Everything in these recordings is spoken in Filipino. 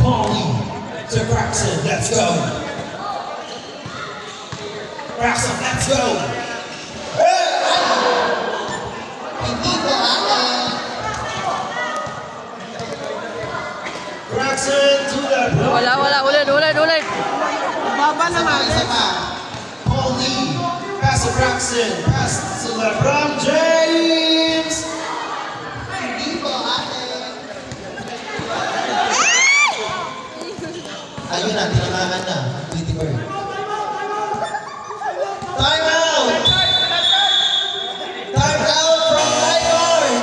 Paulie to Braxton, let's go. Braxton, let's go. Hindi ko akin. Braxton to LeBron. Wala. Ulit. Baba naman. Isa pa. Paulie, pass to Braxton, pass to LeBron James. Hindi ko akin. Ayun na, tinamangan na. Tweety bird. Time out! Time out from lifeguard!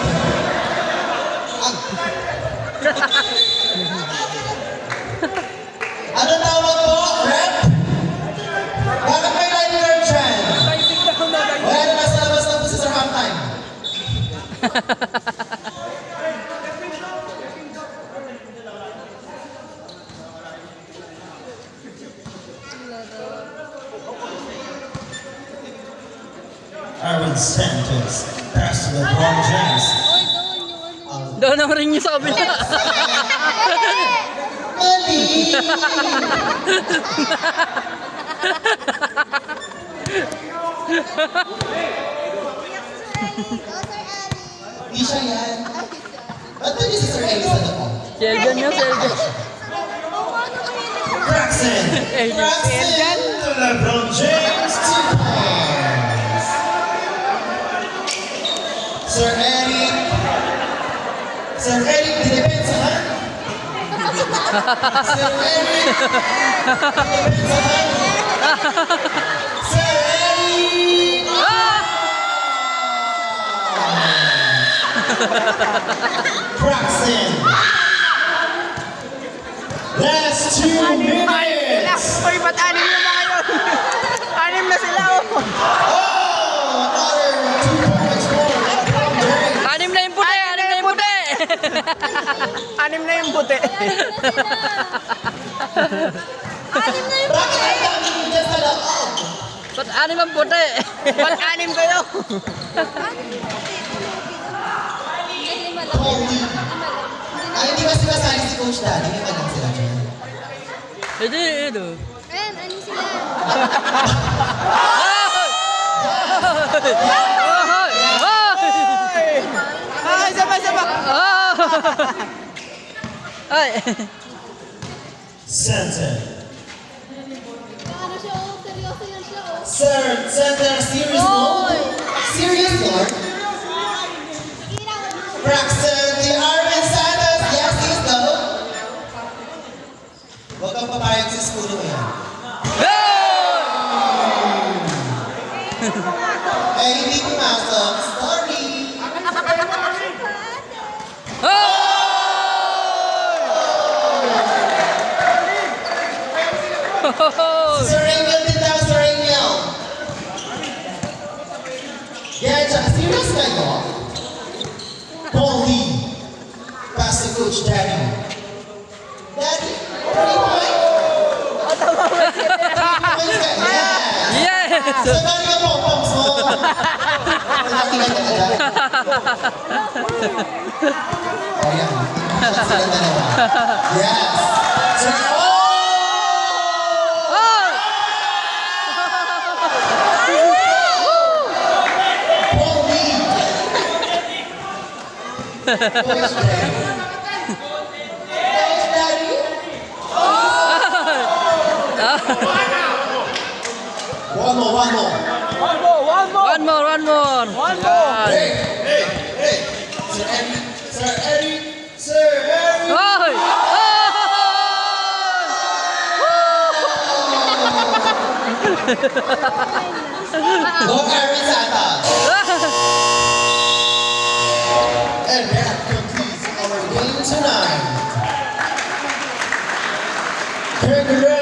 Ano tawag po? Rep? Bakit may lifeguard dyan? Wala na, nasa labas na po sa halftime. Aaron Santos, pass to LeBron James. Doon naman rin yung sa kabila. Mali! Di siya yan. Ba't na si Sir Ellis na po? Sheldon yun, Sheldon. Braxton, Braxton! to LeBron James. 2 points. Sir Eric. Sir Eric, dinepensahan. Sir Eric. Dinepensahan. Sir Eric. Braxton. Last 2 minutes. Uy, ba't anim yung mga yun? Anim na sila, oh. Oh, another 2 points more. LeBron James. Anim na yung puti. Anim na yung puti. Bakit ang daming dyan sa loob? Ba't anim ang puti? Ba't anim kayo? Paulie. Ay, hindi kasi kasali si Coach Danny. Hindi pa lang sila dyan. Hindi, ito. Ayan, ano sila? Ah, isa pa. Ay! Center. Ano siya, oh, seryoso yan siya, oh. Sir, center, serious mode? Serious mode? Braxton, the Arvin Santos, yes, he's no. Huwag kang papayag sa school mo yan. Eh, hindi pumasok. Sorry. Sir Angel din daw, Sir Angel. Yeah, serious kayo? Paulie. Pass to Coach Daddy. Daddy, 3 points? 3 points ka? Yeah. Yes! So, dali ka pom-poms mo. Nakakilala ka dyan. Oh, yan. Shots sila dalawa. Yes. Sir, oh! Paulie. Coach Daddy. Coach Daddy. One more. One more. Yan. Hey. Sir Eddie. Hoy! Go Aaron Santos. And that completes our game tonight. Congrats.